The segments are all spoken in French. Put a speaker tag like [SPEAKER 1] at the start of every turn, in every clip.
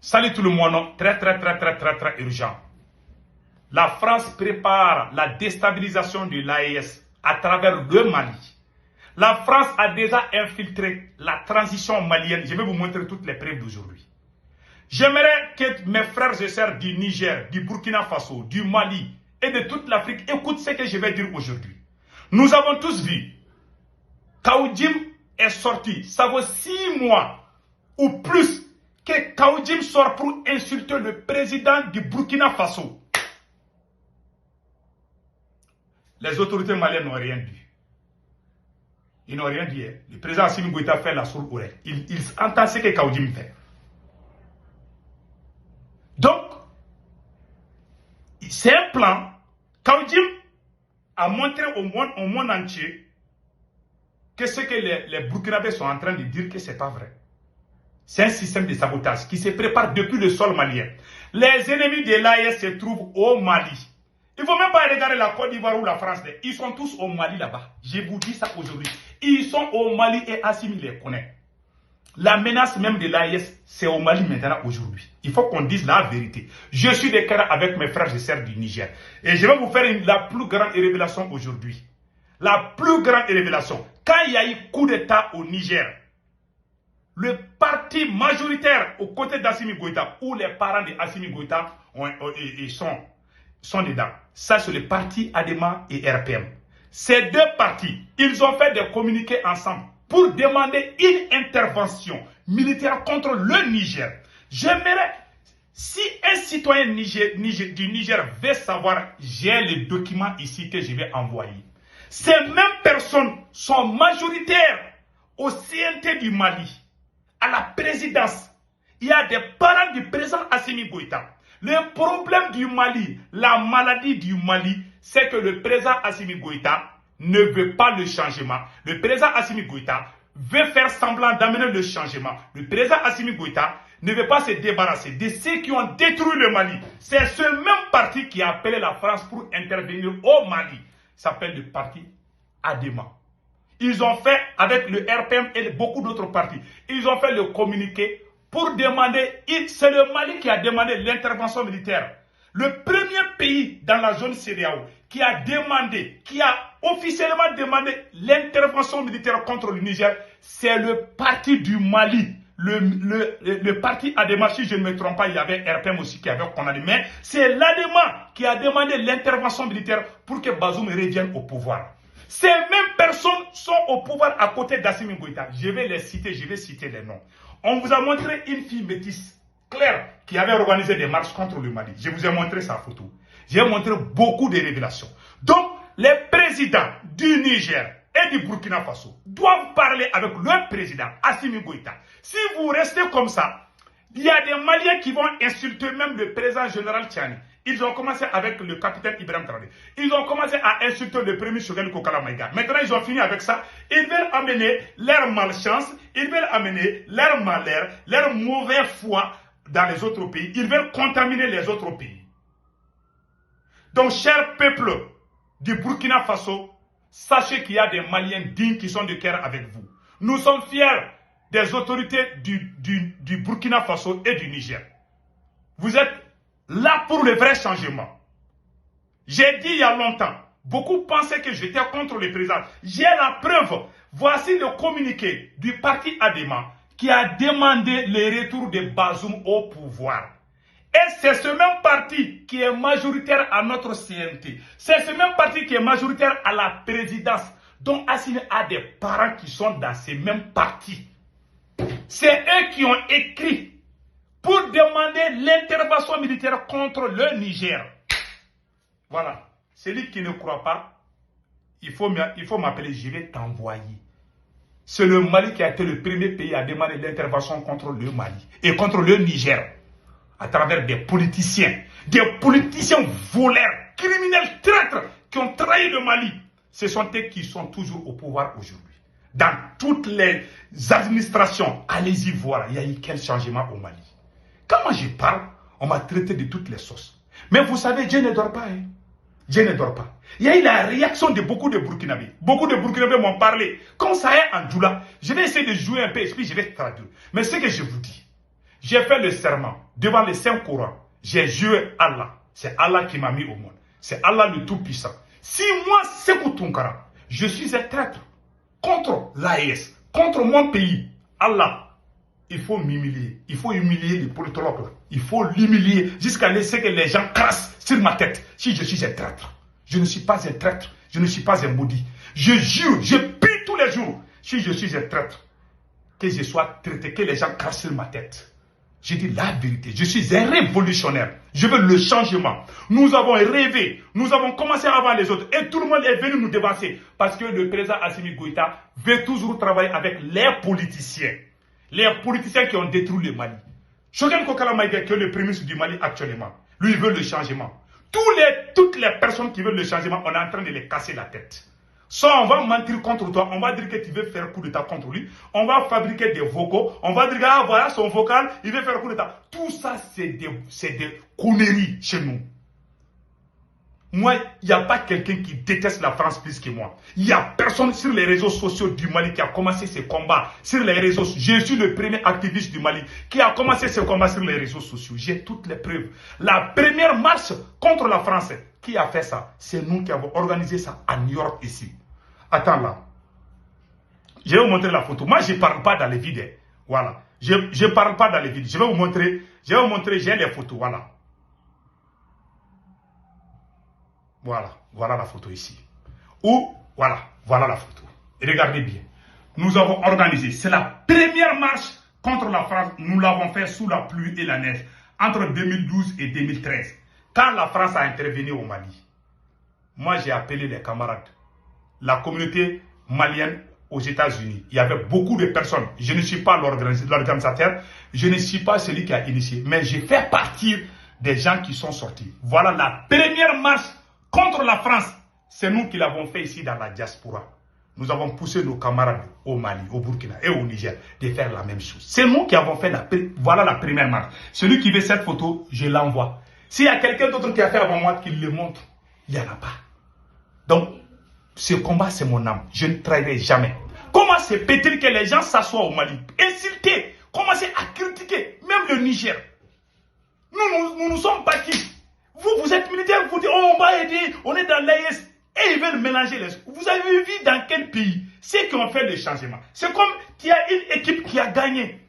[SPEAKER 1] Salut tout le monde, très urgent. La France prépare la déstabilisation de l'AES à travers le Mali. La France a déjà infiltré la transition malienne. Je vais vous montrer toutes les preuves d'aujourd'hui. J'aimerais que mes frères et sœurs du Niger, du Burkina Faso, du Mali et de toute l'Afrique écoutent ce que je vais dire aujourd'hui. Nous avons tous vu, Kaoudim est sorti, ça vaut 6 mois ou plus que Kaoudim sort pour insulter le président du Burkina Faso. Les autorités maliennes n'ont rien dit. Ils n'ont rien dit. Le président Assimi Goïta fait la sourde oreille. Il entend ce que Kaoudim fait. Donc, c'est un plan. Kaoudim a montré au monde entier que ce que les Burkinabés sont en train de dire que ce n'est pas vrai. C'est un système de sabotage qui se prépare depuis le sol malien. Les ennemis de l'AES se trouvent au Mali. Il ne faut même pas regarder la Côte d'Ivoire ou la France. Ils sont tous au Mali là-bas. Je vous dis ça aujourd'hui. Ils sont au Mali et Assimi les connaît. La menace même de l'AES, c'est au Mali maintenant aujourd'hui. Il faut qu'on dise la vérité. Je suis de cœur avec mes frères et sœurs du Niger. Et je vais vous faire la plus grande révélation aujourd'hui. La plus grande révélation. Quand il y a eu coup d'État au Niger, le parti majoritaire aux côtés d'Assimi Goïta, où les parents d'Assimi Goïta sont dedans. Ça, c'est le parti ADEMA et RPM. Ces deux partis, ils ont fait des communiqués ensemble pour demander une intervention militaire contre le Niger. J'aimerais, si un citoyen du Niger veut savoir, j'ai le document ici que je vais envoyer. Ces mêmes personnes sont majoritaires au CNT du Mali, à la présidence. Il y a des parents du président Assimi Goïta. Le problème du Mali, la maladie du Mali, c'est que le président Assimi Goïta ne veut pas le changement. Le président Assimi Goïta veut faire semblant d'amener le changement. Le président Assimi Goïta ne veut pas se débarrasser de ceux qui ont détruit le Mali. C'est ce même parti qui a appelé la France pour intervenir au Mali. Ça s'appelle le parti ADEMA. Ils ont fait, avec le RPM et beaucoup d'autres partis, ils ont fait le communiqué pour demander, c'est le Mali qui a demandé l'intervention militaire. Le premier pays dans la zone CEDEAO qui a demandé, qui a officiellement demandé l'intervention militaire contre le Niger, c'est le parti du Mali. Le parti ADEMA, si je ne me trompe pas, il y avait RPM aussi qui avait condamné. Mais c'est l'ADEMA qui a demandé l'intervention militaire pour que Bazoum revienne au pouvoir. Ces mêmes personnes sont au pouvoir à côté d'Assimi Goïta. Je vais les citer, je vais citer les noms. On vous a montré une fille métisse, Claire, qui avait organisé des marches contre le Mali. Je vous ai montré sa photo. J'ai montré beaucoup de révélations. Donc, les présidents du Niger et du Burkina Faso doivent parler avec le président Assimi Goïta. Si vous restez comme ça, il y a des Maliens qui vont insulter même le président général Tchani. Ils ont commencé avec le capitaine Ibrahim Traoré. Ils ont commencé à insulter le premier Choguel Kokala Maïga. Maintenant, ils ont fini avec ça. Ils veulent amener leur malchance, ils veulent amener leur malheur, leur mauvaise foi dans les autres pays. Ils veulent contaminer les autres pays. Donc, cher peuple du Burkina Faso, sachez qu'il y a des Maliens dignes qui sont de cœur avec vous. Nous sommes fiers des autorités du Burkina Faso et du Niger. Vous êtes là pour le vrai changement. J'ai dit il y a longtemps, beaucoup pensaient que j'étais contre le président. J'ai la preuve. Voici le communiqué du parti ADEMA qui a demandé le retour de Bazoum au pouvoir. Et c'est ce même parti qui est majoritaire à notre CNT. C'est ce même parti qui est majoritaire à la présidence. Donc Assimi a des parents qui sont dans ces mêmes partis. C'est eux qui ont écrit pour demander l'intervention militaire contre le Niger. Voilà. Celui qui ne croit pas, il faut m'appeler, je vais t'envoyer. C'est le Mali qui a été le premier pays à demander l'intervention contre le Mali et contre le Niger. À travers des politiciens voleurs, criminels, traîtres qui ont trahi le Mali. Ce sont eux qui sont toujours au pouvoir aujourd'hui. Dans toutes les administrations, allez-y voir, il y a eu quel changement au Mali. Quand moi je parle, on m'a traité de toutes les sauces. Mais vous savez, Dieu ne dort pas. Hein? Dieu ne dort pas. Il y a eu la réaction de beaucoup de Burkinabés. Beaucoup de Burkinabés m'ont parlé. Comme ça est en Djoula, je vais essayer de jouer un peu, et puis je vais traduire. Mais ce que je vous dis, J'ai fait le serment devant les saints Corans. J'ai juré Allah. C'est Allah qui m'a mis au monde. C'est Allah le Tout-Puissant. Si moi, Sékou Tounkara, je suis un traître contre l'AES, contre mon pays, Allah, il faut m'humilier. Il faut humilier les politologues là. Il faut l'humilier jusqu'à laisser que les gens crassent sur ma tête. Si je suis un traître, je ne suis pas un traître. Je ne suis pas un maudit. Je jure, je prie tous les jours. Si je suis un traître, que je sois traité, que les gens crassent sur ma tête. Je dis la vérité. Je suis un révolutionnaire. Je veux le changement. Nous avons rêvé. Nous avons commencé avant les autres. Et tout le monde est venu nous devancer. Parce que le président Assimi Goïta veut toujours travailler avec les politiciens. Les politiciens qui ont détruit le Mali. Choguel Kokala Maïga, qui est le premier ministre du Mali actuellement, lui, il veut le changement. Toutes les personnes qui veulent le changement, on est en train de les casser la tête. Soit on va mentir contre toi, on va dire que tu veux faire coup d'état contre lui, on va fabriquer des vocaux, on va dire que ah, voilà son vocal, il veut faire coup d'état. Tout ça, c'est des conneries chez nous. Moi, il n'y a pas quelqu'un qui déteste la France plus que moi. Il n'y a personne sur les réseaux sociaux du Mali qui a commencé ce combat. Sur les réseaux sociaux, je suis le premier activiste du Mali qui a commencé ce combat sur les réseaux sociaux. J'ai toutes les preuves. La première marche contre la France, qui a fait ça? C'est nous qui avons organisé ça à New York ici. Attends là. Je vais vous montrer la photo. Moi, je ne parle pas dans les vidéos. Voilà. Je ne parle pas dans les vidéos. Je vais vous montrer, j'ai les photos. Voilà. Voilà la photo ici. Voilà la photo. Et regardez bien. Nous avons organisé, c'est la première marche contre la France. Nous l'avons fait sous la pluie et la neige entre 2012 et 2013. Quand la France a intervenu au Mali, moi j'ai appelé les camarades, la communauté malienne aux États-Unis. Il y avait beaucoup de personnes. Je ne suis pas l'organisateur, je ne suis pas celui qui a initié, mais j'ai fait partie des gens qui sont sortis. Voilà la première marche contre la France. C'est nous qui l'avons fait ici dans la diaspora. Nous avons poussé nos camarades au Mali, au Burkina et au Niger de faire la même chose. C'est nous qui avons fait voilà la première marche. Celui qui veut cette photo, je l'envoie. S'il y a quelqu'un d'autre qui a fait avant moi, qu'il le montre. Il n'y en a pas. Donc, ce combat, c'est mon âme. Je ne trahirai jamais. Comment se peut-il que les gens s'assoient au Mali, insulter, commencer à critiquer, même le Niger? Nous sommes battus. Vous êtes militaire, vous dites, oh, on va aider, on est dans l'AES. Et ils veulent mélanger les choses. Vous avez vu dans quel pays ceux qui ont fait le changement? C'est comme qu'il y a une équipe qui a gagné.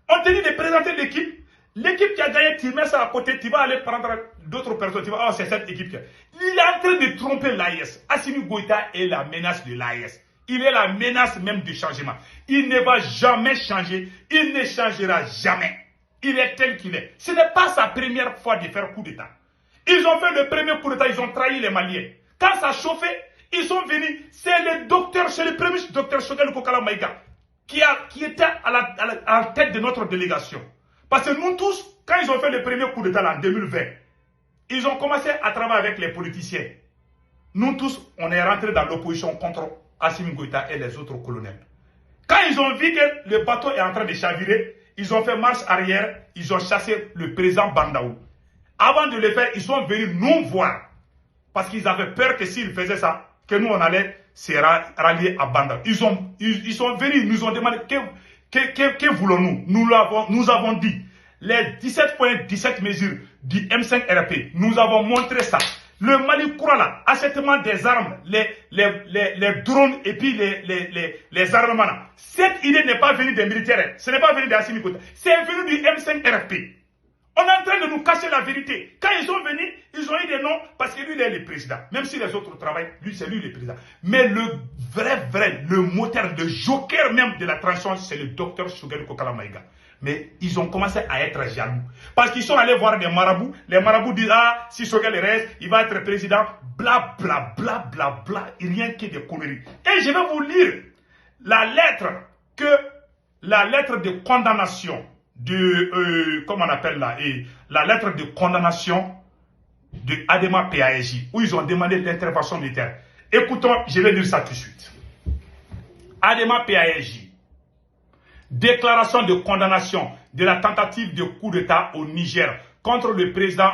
[SPEAKER 1] On te dit de présenter l'équipe. L'équipe qui a gagné, tu mets ça à côté, tu vas aller prendre d'autres personnes. Tu vas, oh, c'est cette équipe. Il est en train de tromper l'AES. Assimi Goïta est la menace de l'AES. Il est la menace même du changement. Il ne va jamais changer. Il ne changera jamais. Il est tel qu'il est. Ce n'est pas sa première fois de faire coup d'État. Ils ont fait le premier coup d'État, ils ont trahi les Maliens. Quand ça chauffait, ils sont venus. C'est le docteur, c'est le premier docteur Choguel Kokala Maïga qui était à la tête de notre délégation. Parce que nous tous, quand ils ont fait le premier coup d'État en 2020, ils ont commencé à travailler avec les politiciens. Nous tous, on est rentrés dans l'opposition contre Assimi Goïta et les autres colonels. Quand ils ont vu que le bateau est en train de chavirer, ils ont fait marche arrière, ils ont chassé le président Bandaou. Avant de le faire, ils sont venus nous voir. Parce qu'ils avaient peur que s'ils faisaient ça, que nous on allait se rallier à Bandaou. Ils sont venus, ils nous ont demandé que voulons-nous. Nous avons dit les 17,17 mesures du M5 RP. Nous avons montré ça. Le Mali croit là, achètement des armes, les drones et puis les armements. Cette idée n'est pas venue des militaires, ce n'est pas venu d'Assimi Goïta, c'est venu du M5 RP. On est en train de nous cacher la vérité. Quand ils sont venus, ils ont eu des noms parce que lui, il est le président. Même si les autres travaillent, lui, c'est lui le président. Mais le le moteur, le joker même de la transition, c'est le docteur Choguel Kokala Maïga. Mais ils ont commencé à être jaloux. Parce qu'ils sont allés voir des marabouts. Les marabouts disent, ah, si Choguel reste, il va être président. Bla, bla, bla, bla, bla. Rien que des conneries. Et je vais vous lire la lettre de condamnation comment on appelle là, la lettre de condamnation de Adema PAEJ, où ils ont demandé l'intervention militaire. Écoutons, je vais lire ça tout de suite. Adema PAEJ, déclaration de condamnation de la tentative de coup d'État au Niger contre le président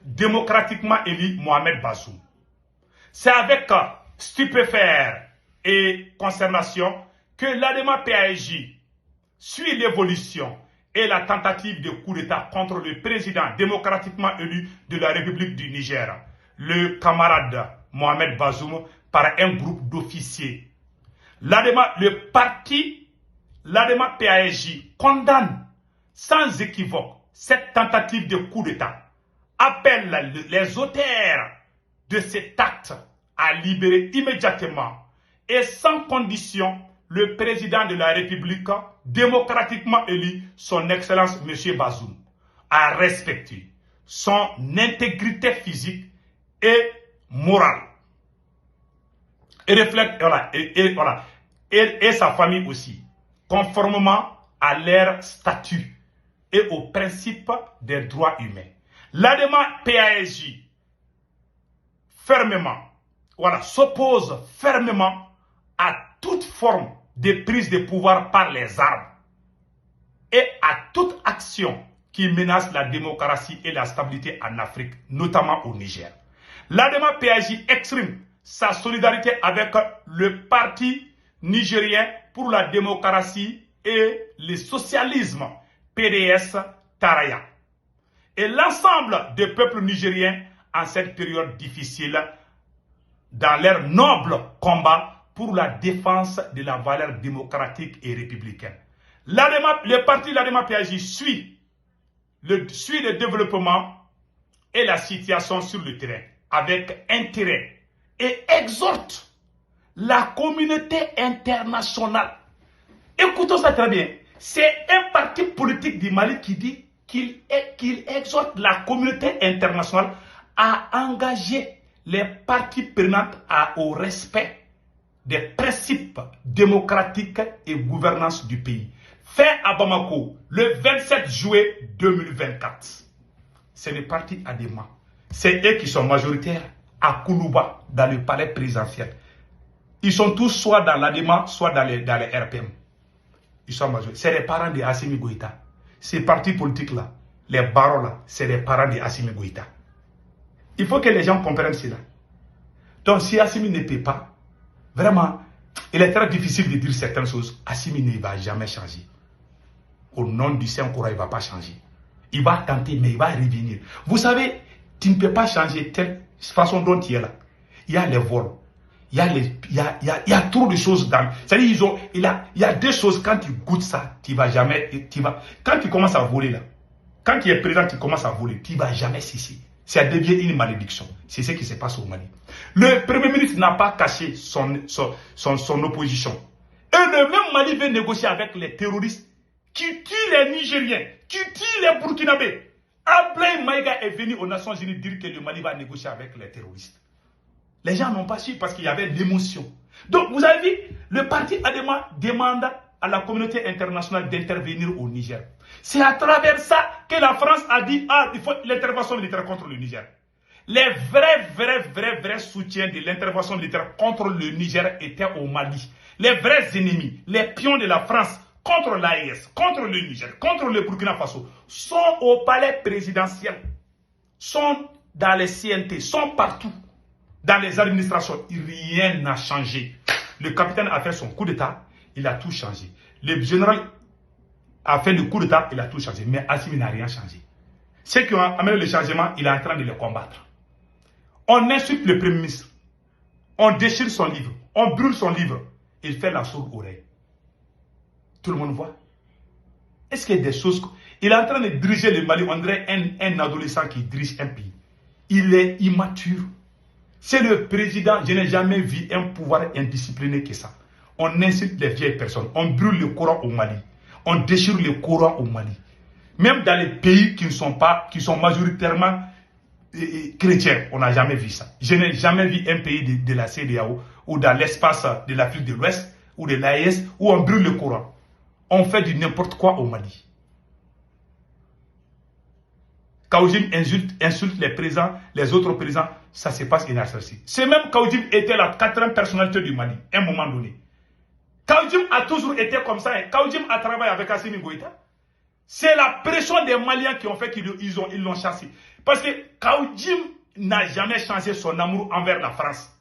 [SPEAKER 1] démocratiquement élu Mohamed Bazoum. C'est avec stupéfaire et consternation que l'Adema PAEJ suit l'évolution et la tentative de coup d'État contre le président démocratiquement élu de la République du Niger, le camarade Mohamed Bazoum, par un groupe d'officiers. Le parti l'ADEMA PASJ condamne sans équivoque cette tentative de coup d'État, appelle les auteurs de cet acte à libérer immédiatement et sans condition le président de la République démocratiquement élu, son Excellence M. Bazoum, à respecter son intégrité physique et morale. Et sa famille aussi, conformément à leur statut et aux principes des droits humains. L'ADEMA PASJ s'oppose fermement à toute forme de prise de pouvoir par les armes et à toute action qui menace la démocratie et la stabilité en Afrique, notamment au Niger. L'ADEMA PASJ exprime sa solidarité avec le parti nigérien pour la démocratie et le socialisme, PDS Taraya, et l'ensemble des peuples nigériens en cette période difficile dans leur noble combat pour la défense de la valeur démocratique et républicaine. Le parti l'ADEMA PASJ suit le développement et la situation sur le terrain avec intérêt et exhorte la communauté internationale. Écoutons ça très bien. C'est un parti politique du Mali qui dit qu'il exhorte la communauté internationale à engager les parties prenantes au respect des principes démocratiques et gouvernance du pays. Fait à Bamako le 27 juillet 2024. C'est le parti ADEMA. C'est eux qui sont majoritaires à Koulouba, dans le palais présidentiel. Ils sont tous soit dans l'ADEMA, soit dans les RPM. Ils sont majoritaires. C'est les parents de Assimi Goïta. Ces partis politiques-là, les barons-là, c'est les parents de Assimi Goïta. Il faut que les gens comprennent cela. Donc si Assimi ne paie pas, vraiment, il est très difficile de dire certaines choses. Assimi ne va jamais changer. Au nom du Saint-Coran, il ne va pas changer. Il va tenter, mais il va revenir. Vous savez, tu ne peux pas changer telle façon dont tu es là. Il y a les vols. Il y a trop de choses dans. C'est-à-dire, il y a deux choses, quand tu goûtes ça, tu vas jamais. Quand tu commences à voler là, quand tu es présent, tu commences à voler, tu ne vas jamais cesser. Ça devient une malédiction. C'est ce qui se passe au Mali. Le Premier ministre n'a pas caché son opposition. Et le même Mali veut négocier avec les terroristes qui tuent les Nigériens, qui tuent les Burkinabés. Ablaye Maïga est venu aux Nations Unies dire que le Mali va négocier avec les terroristes. Les gens n'ont pas su parce qu'il y avait l'émotion. Donc, vous avez vu, le parti ADEMA demande à la communauté internationale d'intervenir au Niger. C'est à travers ça que la France a dit il faut l'intervention militaire contre le Niger. Les vrais soutiens de l'intervention militaire contre le Niger étaient au Mali. Les vrais ennemis, les pions de la France contre l'AES, contre le Niger, contre le Burkina Faso, sont au palais présidentiel, sont dans les CNT, sont partout. Dans les administrations, rien n'a changé. Le capitaine a fait son coup d'État, il a tout changé. Le général a fait le coup d'État, il a tout changé. Mais Assimi n'a rien changé. Ceux qui ont amené le changement, il est en train de les combattre. On insulte le Premier ministre. On déchire son livre. On brûle son livre. Il fait la sourde oreille. Tout le monde voit. Est-ce qu'il y a des choses... Il est en train de diriger le Mali. On dirait un adolescent qui dirige un pays. Il est immature. C'est le président. Je n'ai jamais vu un pouvoir indiscipliné que ça. On insulte les vieilles personnes. On brûle le Coran au Mali. On déchire le Coran au Mali. Même dans les pays qui sont majoritairement chrétiens, on n'a jamais vu ça. Je n'ai jamais vu un pays de la CEDEAO ou dans l'espace de l'Afrique de l'Ouest ou de l'AES où on brûle le Coran. On fait du n'importe quoi au Mali. Kaoudim insulte les présidents, les autres présidents, ça se passe inaperçu. C'est même Kaoudim était la 4e personnalité du Mali, à un moment donné. Kaoudim a toujours été comme ça. Et Kaoudim a travaillé avec Assimi Goïta. C'est la pression des Maliens qui ont fait qu'ils l'ont chassé. Parce que Kaoudim n'a jamais changé son amour envers la France.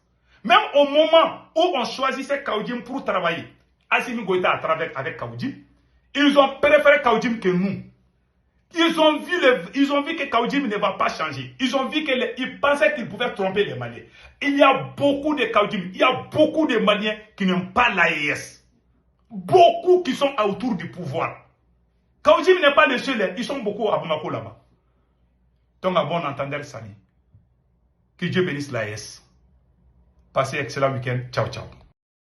[SPEAKER 1] Même au moment où on choisissait Kaoudim pour travailler, Assimi Goïta a travaillé avec Kaoudim. Ils ont préféré Kaoudim que nous. Ils ont vu que Kaoudim ne va pas changer. Ils ont vu qu'ils pensaient qu'ils pouvaient tromper les Maliens. Il y a beaucoup de Kaoudim, il y a beaucoup de Maliens qui n'aiment pas l'AES. Beaucoup qui sont autour du pouvoir. Kaoudim n'est pas le seul, ils sont beaucoup à Bamako là-bas. Donc à bon entendeur, salut. Que Dieu bénisse l'AES. Passez un excellent week-end. Ciao, ciao.